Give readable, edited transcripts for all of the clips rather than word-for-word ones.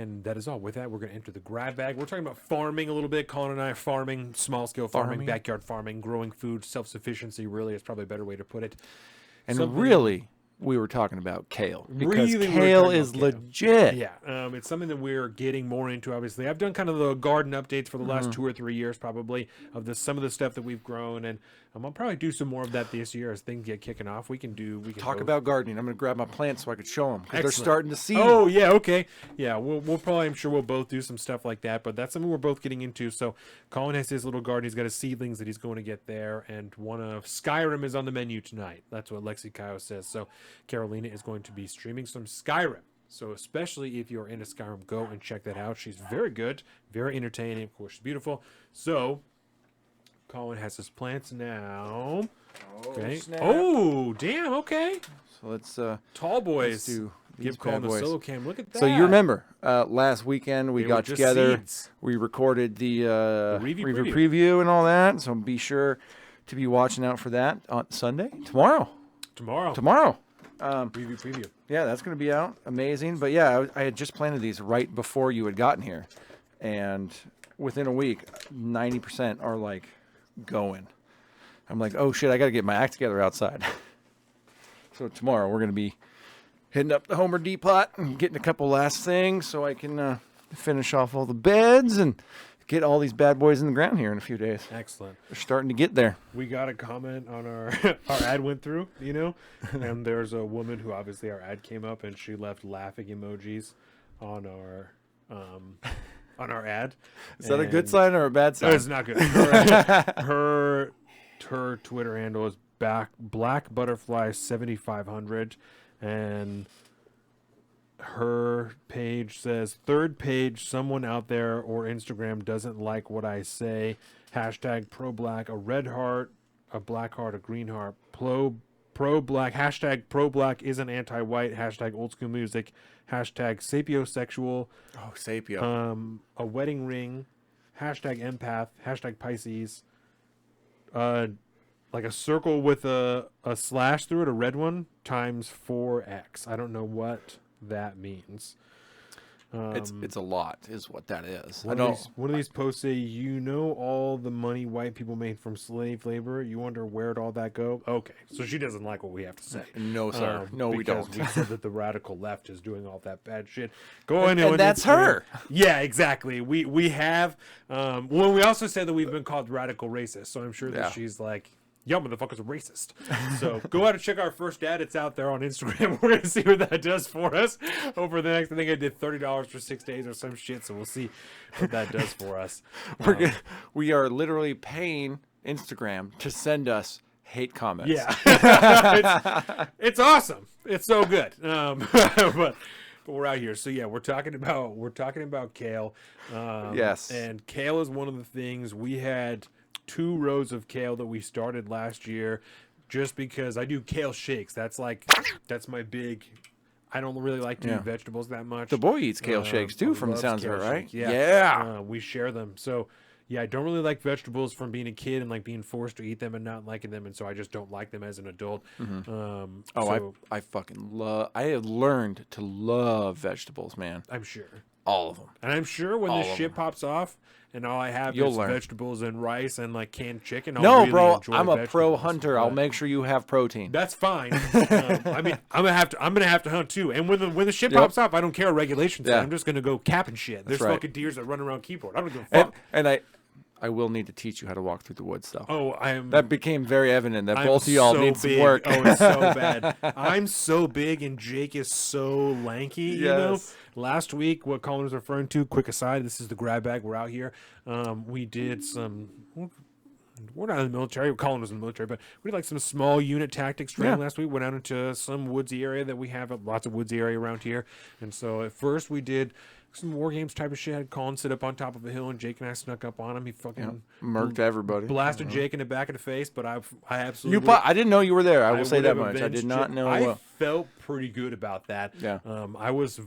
And that is all. With that, we're going to enter the grab bag. We're talking about farming a little bit. Colin and I are farming, small-scale farming, backyard farming, growing food, self-sufficiency, really is probably a better way to put it. And really, we were talking about kale. Because kale is legit. Yeah, it's something that we're getting more into, obviously. I've done kind of the garden updates for the last 2 or 3 years, probably, of some of the stuff that we've grown. And I'll probably do some more of that this year as things get kicking off. We can talk about gardening. I'm going to grab my plants so I could show them because they're starting to seed. Oh yeah, okay, yeah. We'll probably, I'm sure we'll both do some stuff like that. But that's something we're both getting into. So Colin has his little garden. He's got his seedlings that he's going to get there, and one of Skyrim is on the menu tonight. That's what Lexi Kyle says. So Carolina is going to be streaming some Skyrim. So especially if you're into Skyrim, go and check that out. She's very good, very entertaining. Of course, she's beautiful. So Colin has his plants now. Okay. Snap. Oh, damn. Okay. So let's Tall boys. let's do Give Colin the solo cam. Look at that. So you remember last weekend we got together. Seeds. We recorded the review preview and all that. So be sure to be watching out for that on Sunday. Tomorrow. Preview. Yeah, that's going to be out. Amazing. But yeah, I had just planted these right before you had gotten here, and within a week, 90% are like going. I'm like, oh shit, I got to get my act together outside. So tomorrow we're going to be hitting up the Homer Depot and getting a couple last things so I can finish off all the beds and get all these bad boys in the ground here in a few days. Excellent. They're starting to get there. We got a comment on our ad went through, and there's a woman who obviously our ad came up and she left laughing emojis on our ad. Is that a good sign or a bad sign? No, it's not good. Her Twitter handle is Black Butterfly 7500, and her page says, third page, someone out there or Instagram doesn't like what I say. Hashtag pro-black, a red heart, a black heart, a green heart, pro-black, hashtag pro-black isn't anti-white, hashtag old school music, hashtag sapiosexual. Oh, sapio. A wedding ring, hashtag empath, hashtag Pisces, like a circle with a slash through it, a red one, times 4x. I don't know what that means. It's a lot is what that is. One of these posts say, all the money white people made from slave labor, you wonder where'd all that go? Okay, so she doesn't like what we have to say. No, sir. No, we don't. We said that the radical left is doing all that bad shit. Go in and that's her. Yeah, exactly. We have. Well, we also said that we've been called radical racist, so I'm sure that she's like, y'all motherfuckers are racist. So go out and check our first ad. It's out there on Instagram. We're going to see what that does for us over the next, I think I did $30 for 6 days or some shit. So we'll see what that does for us. We are literally paying Instagram to send us hate comments. Yeah. it's awesome. It's so good. But we're out here. So yeah, we're talking about kale. Yes. And kale is one of the things we had 2 rows of kale that we started last year just because I do kale shakes. That's my big. I don't really like to eat vegetables that much. The boy eats kale shakes too, from the sounds of it, right? Yeah. We share them. So yeah, I don't really like vegetables from being a kid and like being forced to eat them and not liking them, and so I just don't like them as an adult. I fucking love. I have learned to love vegetables, man. I'm sure. All of them. And I'm sure when this shit pops off and all I have is vegetables and rice and like canned chicken, I'll really enjoy I'm a pro hunter. I'll make sure you have protein. That's fine. I mean, I'm gonna have to hunt too. And when the shit pops off, I don't care what regulations say. I'm just gonna go capping shit. There's fucking deers that run around keyboard. I don't give a fuck. And I will need to teach you how to walk through the woods, though. Oh, that became very evident that both of y'all need some work. Oh, it's so bad. I'm so big and Jake is so lanky, you know? Last week, what Colin was referring to, quick aside, this is the grab bag. We're out here. We did some... We're not in the military. Colin was in the military, but we did like some small unit tactics training last week. Went out into some woodsy area that we have, lots of woodsy area around here. And so at first we did some war games type of shit. Had Colin sit up on top of a hill, and Jake and I snuck up on him. He fucking murked everybody. Blasted Jake in the back of the face, but I absolutely... I didn't know you were there. I will say that much. I did not know. I felt pretty good about that. Yeah. I was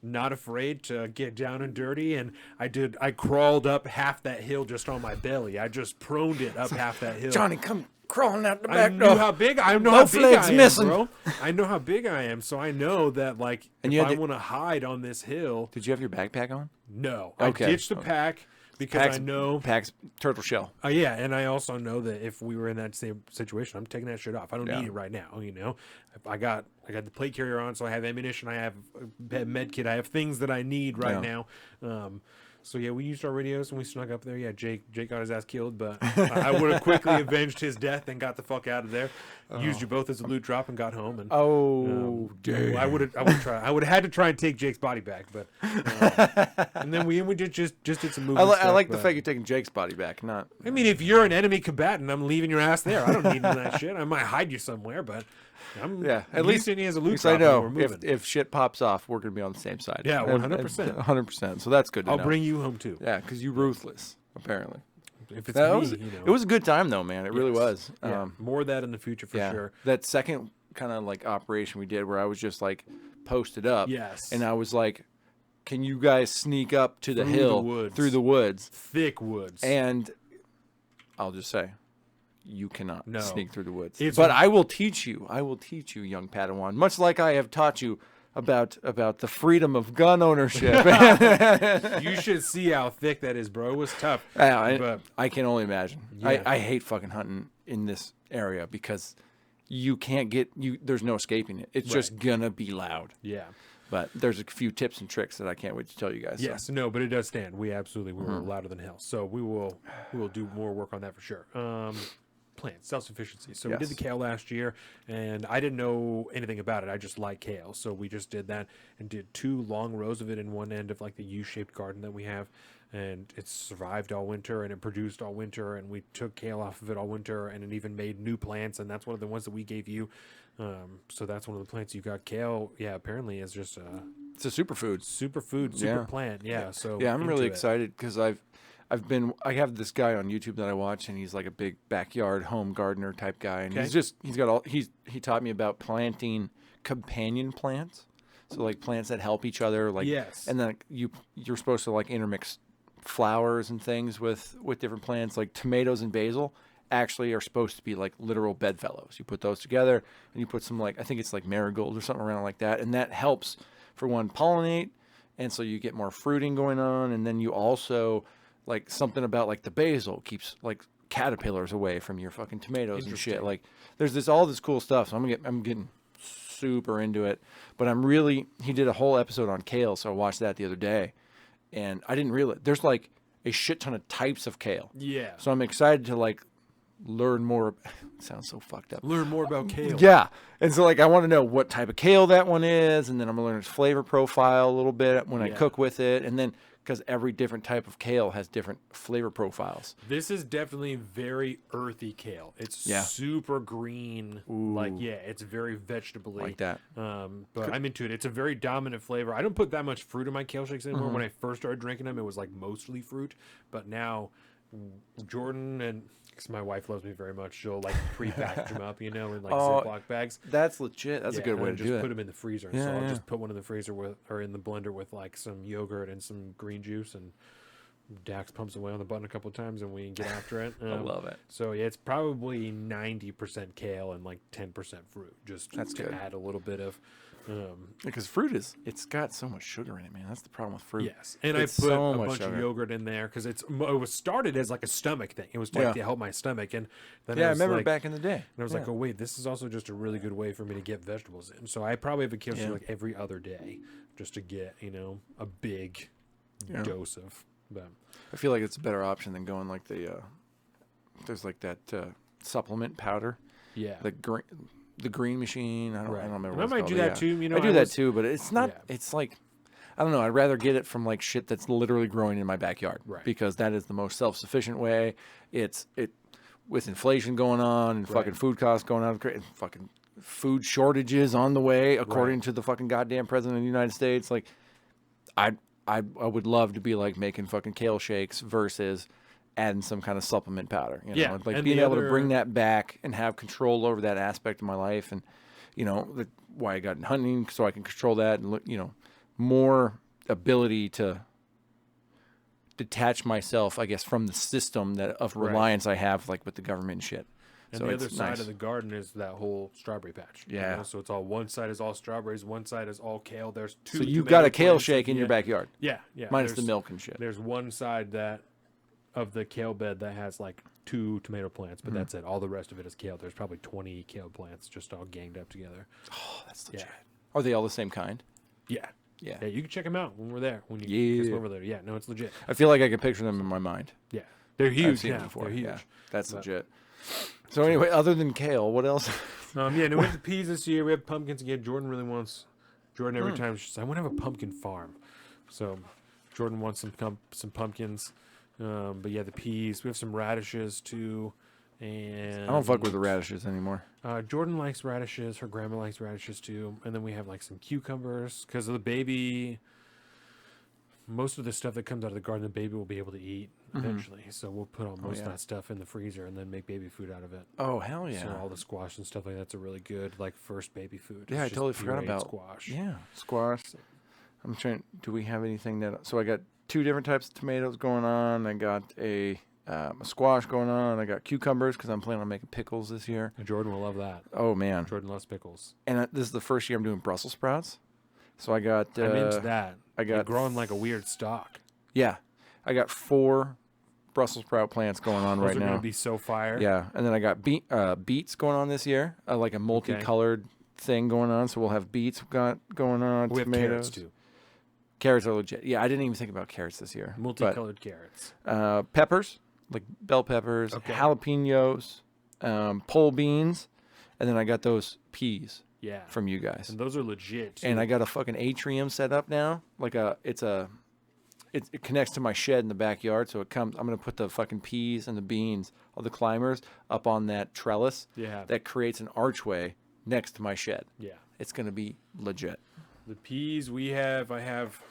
not afraid to get down and dirty, and I crawled up half that hill just on my belly. I just proned it up half that hill. Johnny, come crawling out the I back knew door. how big I know Both how big legs I am, missing. bro. I know how big I am, so I know that like And if you I had to- want to hide on this hill, Did you have your backpack on? no, Okay. I ditched the pack because I know. Packs turtle shell. Yeah, and I also know that if we were in that same situation, I'm taking that shit off. I don't Yeah. need it right now. You know, I got the plate carrier on, so I have ammunition. I have a med kit. I have things that I need right now. So yeah, we used our radios and we snuck up there. Yeah, Jake got his ass killed, but I would have quickly avenged his death and got the fuck out of there. Used you both as a loot drop and got home. And Damn. I would have had to try and take Jake's body back, but and then we just did some movement. I like the fact you're taking Jake's body back. Not. I mean, if you're an enemy combatant, I'm leaving your ass there. I don't need none of that shit. I might hide you somewhere, but At least he has a loot I drop. know We're moving. if shit pops off, we're gonna be on the same side. Yeah, 100%. 100%. So that's good to I'll know. bring you home too. Yeah, because you're ruthless, apparently. If it's That me, was, you know. It was a good time though, man. It really was. Yeah, more of that in the future for sure. That second kind of like operation we did where I was just like posted up. Yes. And I was like, can you guys sneak up to the Through the hill woods. through the woods? Thick woods. And I'll just say, you cannot No. sneak through the woods. It's- But I will teach you. I will teach you, young Padawan, much like I have taught you about the freedom of gun ownership. You should see how thick that is, bro. It was tough. I can only imagine. Yeah. I hate fucking hunting in this area because you can't get there's no escaping it. It's just gonna be loud. Yeah. But there's a few tips and tricks that I can't wait to tell you guys. so. Yes, no, but it does stand. We were louder than hell. So we will do more work on that for sure. Plants, self-sufficiency. So we did the kale last year, and I didn't know anything about it. I just like kale. So we just did that and did 2 long rows of it in one end of like the U-shaped garden that we have. And it survived all winter and it produced all winter, and we took kale off of it all winter, and it even made new plants, and that's one of the ones that we gave you. So that's one of the plants you got. Kale, yeah, apparently is just It's a superfood. super plant. Yeah. So Yeah, I'm really into it. excited because I have this guy on YouTube that I watch, and he's like a big backyard home gardener type guy, and he taught me about planting companion plants, so like plants that help each other, like Yes. and then you're supposed to like intermix flowers and things with different plants, like tomatoes and basil actually are supposed to be like literal bedfellows. You put those together and you put some like I think it's like marigold or something around like that, and that helps for one pollinate, and so you get more fruiting going on, and then you also like something about like the basil keeps like caterpillars away from your fucking tomatoes and shit. Like there's all this cool stuff. So I'm getting super into it, but he did a whole episode on kale, so I watched that the other day, and I didn't realize there's like a shit ton of types of kale. Yeah. So I'm excited to like learn more. It sounds so fucked up. Learn more about kale. Yeah. And so like I want to know what type of kale that one is, and then I'm gonna learn its flavor profile a little bit when I cook with it, and then because every different type of kale has different flavor profiles. This is definitely very earthy kale. It's super green. Like, it's very vegetable-y. Like that. But I'm into it. It's a very dominant flavor. I don't put that much fruit in my kale shakes anymore. When I first started drinking them, it was like mostly fruit. But now, Jordan and because my wife loves me very much, she'll like pre-package them up, in like Ziploc bags. That's legit. That's a good way to just do it. put them in the freezer. So I'll just put one in the freezer or in the blender with like some yogurt and some green juice, and Dax pumps away on the button a couple of times, and we get after it. I love it. So yeah, it's probably 90% kale and like 10% fruit, just That's to good. add a little bit of. Because fruit it's got so much sugar in it, man. That's the problem with fruit. Yes, and It's I put so a much bunch of sugar. yogurt in there because it was started as like a stomach thing. It was like to help my stomach, and then Yeah, I was remember like, back in the day. And I was like, oh wait, this is also just a really good way for me to get vegetables in. So I probably have a kale shake like every other day, just to get a big dose of. But I feel like it's a better option than going like there's like that supplement powder. yeah, The green machine. I don't remember. And what I it's might called, do but that too. I do that too, but it's not. Yeah. It's like I don't know. I'd rather get it from like shit that's literally growing in my backyard, because that is the most self-sufficient way. It with inflation going on and fucking food costs going on, and fucking food shortages on the way, according to the fucking goddamn president of the United States. Like, I would love to be like making fucking kale shakes versus adding some kind of supplement powder. Like being able to bring that back and have control over that aspect of my life, and why I got in hunting, so I can control that, and more ability to detach myself, I guess, from the system of reliance I have, like with the government and shit. And so the it's other side nice. of the garden is that whole strawberry patch. Yeah. So it's all one side is all strawberries, one side is all kale. There's two. So you've tomato got a kale plants shake in your backyard, Yeah, yeah. minus the there's- milk and shit. There's one side that of the kale bed that has like 2 tomato plants, but that's it. All the rest of it is kale. There's probably 20 kale plants just all ganged up together. Oh, that's Yeah. legit. Are they all the same kind? Yeah. Yeah. Yeah, you can check them out when we're there. When you Yeah. when we're there. Yeah, no, it's legit. I feel like I can picture them in my mind. Yeah. They're I've huge seen now. them before. They're huge. Yeah, that's But- legit. So anyway, other than kale, what else? Yeah, no, we have the peas this year. We have pumpkins again. Jordan really wants. Jordan every time she says, "I want to have a pumpkin farm," so Jordan wants some pumpkins. But yeah, the peas. We have some radishes too, and I don't fuck with the radishes anymore. Jordan likes radishes. Her grandma likes radishes too. And then we have like some cucumbers because of the baby. Most of the stuff that comes out of the garden, the baby will be able to eat eventually. So we'll put all most of that stuff in the freezer and then make baby food out of it. Oh hell yeah! So all the squash and stuff like that's a really good like first baby food. Yeah, I It's just totally forgot pureed about squash. Yeah, squash. I'm trying. Do we have anything that? So I got 2 different types of tomatoes going on. I got a squash going on. I got cucumbers because I'm planning on making pickles this year. And Jordan will love that. Oh man! Jordan loves pickles. And this is the first year I'm doing Brussels sprouts. So I got. I'm into that. I got You're growing like a weird stalk. Yeah, I got 4 Brussels sprout plants going on Those right are now. gonna be so fire. Yeah, and then I got beets going on this year, like a multicolored thing going on. So we'll have beets going on. We have tomatoes. carrots too. Carrots are legit. Yeah, I didn't even think about carrots this year. Multicolored carrots. But, peppers, like bell peppers, Okay. jalapenos, pole beans, and then I got those peas Yeah. from you guys. And those are legit. Too. And I got a fucking atrium set up now. It connects to my shed in the backyard, so I'm gonna put the fucking peas and the beans, all the climbers, up on that trellis. Yeah. That creates an archway next to my shed. Yeah. It's gonna be legit. The peas I have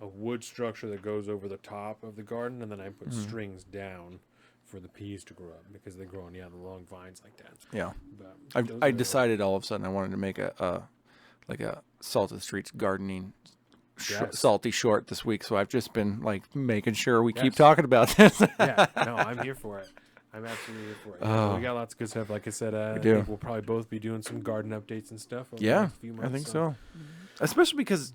a wood structure that goes over the top of the garden, and then I put strings down for the peas to grow up because they grow on the long vines like that. Yeah. But I decided all of a sudden I wanted to make a Salt of the Streets gardening Yes. salty short this week, so I've just been like making sure we keep Yes. talking about this. Yeah, no, I'm here for it. I'm absolutely here for it. Oh. We got lots of good stuff. Like I said, I do. think we'll probably both be doing some garden updates and stuff over the Yeah, next few months. I think so. Especially because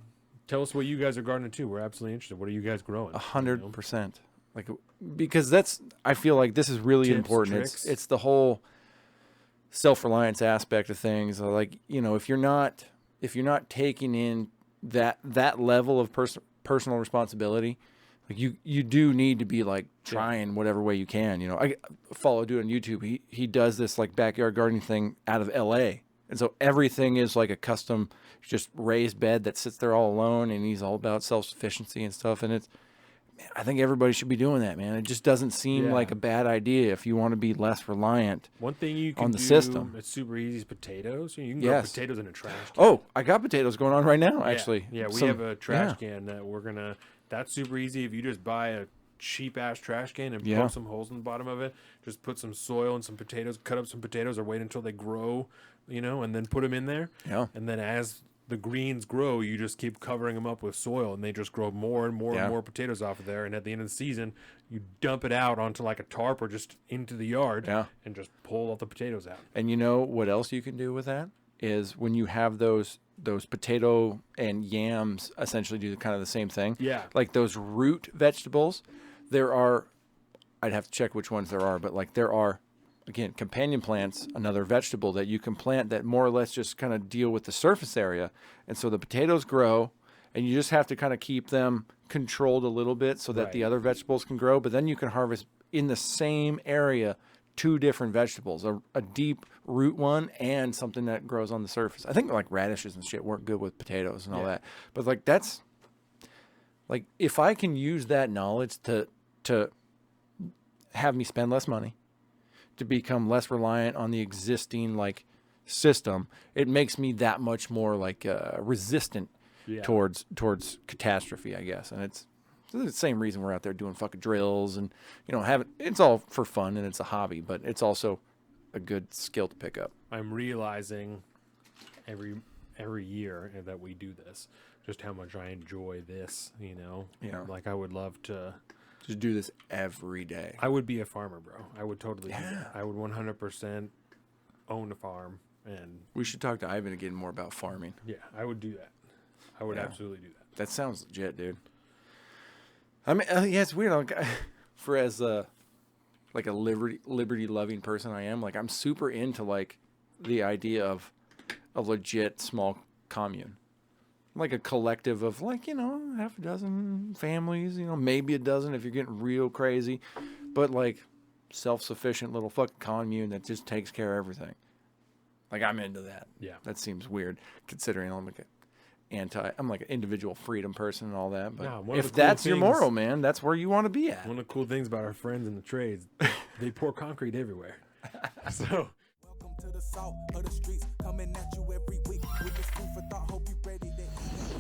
Tell us what you guys are gardening too. We're absolutely interested. What are you guys growing? 100%. Like, because I feel like this is really Tips, important. tricks. It's the whole self-reliance aspect of things. Like, if you're not taking in that level of personal responsibility, like you do need to be like trying whatever way you can. I follow a dude on YouTube. He does this like backyard gardening thing out of LA. And so everything is like a custom, just raised bed that sits there all alone, and he's all about self-sufficiency and stuff. And I think everybody should be doing that, man. It just doesn't seem like a bad idea if you want to be less reliant. One thing you can on the do, system. it's super easy, is potatoes. You can grow potatoes in a trash can. Oh, I got potatoes going on right now, actually. Yeah, we have a trash can that that's super easy. If you just buy a cheap ass trash can and poke some holes in the bottom of it, just put some soil and some potatoes, cut up some potatoes, or wait until they grow, and then put them in there. Yeah. And then as the greens grow, you just keep covering them up with soil, and they just grow more and more and more potatoes off of there. And at the end of the season, you dump it out onto like a tarp or just into the yard, and just pull all the potatoes out. And you know what else you can do with that is when you have those potato and yams essentially do kind of the same thing. Yeah. Like those root vegetables, I'd have to check which ones there are, but like there are, again, companion plants, another vegetable that you can plant that more or less just kind of deal with the surface area. And so the potatoes grow, and you just have to kind of keep them controlled a little bit so that the other vegetables can grow. But then you can harvest in the same area 2 different vegetables, a deep root one and something that grows on the surface. I think like radishes and shit work good with potatoes and all that. But like that's like if I can use that knowledge to have me spend less money, to become less reliant on the existing like system, it makes me that much more like resistant towards catastrophe, I guess. And it's the same reason we're out there doing fucking drills and it's all for fun and it's a hobby, but it's also a good skill to pick up. I'm realizing every year that we do this, just how much I enjoy this, Like I would love to just do this every day. I would be a farmer, bro. I would totally do that. I would 100% own a farm. And we should talk to Ivan again more about farming. Yeah, I would do that. I would absolutely do that. That sounds legit, dude. I mean, yeah, it's weird. Like, for as like a liberty loving person I am, like I'm super into like the idea of a legit small commune, like a collective of like, you know, half a dozen families, you know, maybe a dozen if you're getting real crazy, but like self-sufficient little fucking commune that just takes care of everything. Like I'm into that. Yeah. That seems weird considering I'm like an individual freedom person and all that. But if that's your moral, man, that's where you want to be at. One of the cool things about our friends in the trades, they pour concrete everywhere. So welcome to the salt of the streets, coming at you every week with this food for thought. Hope you ready to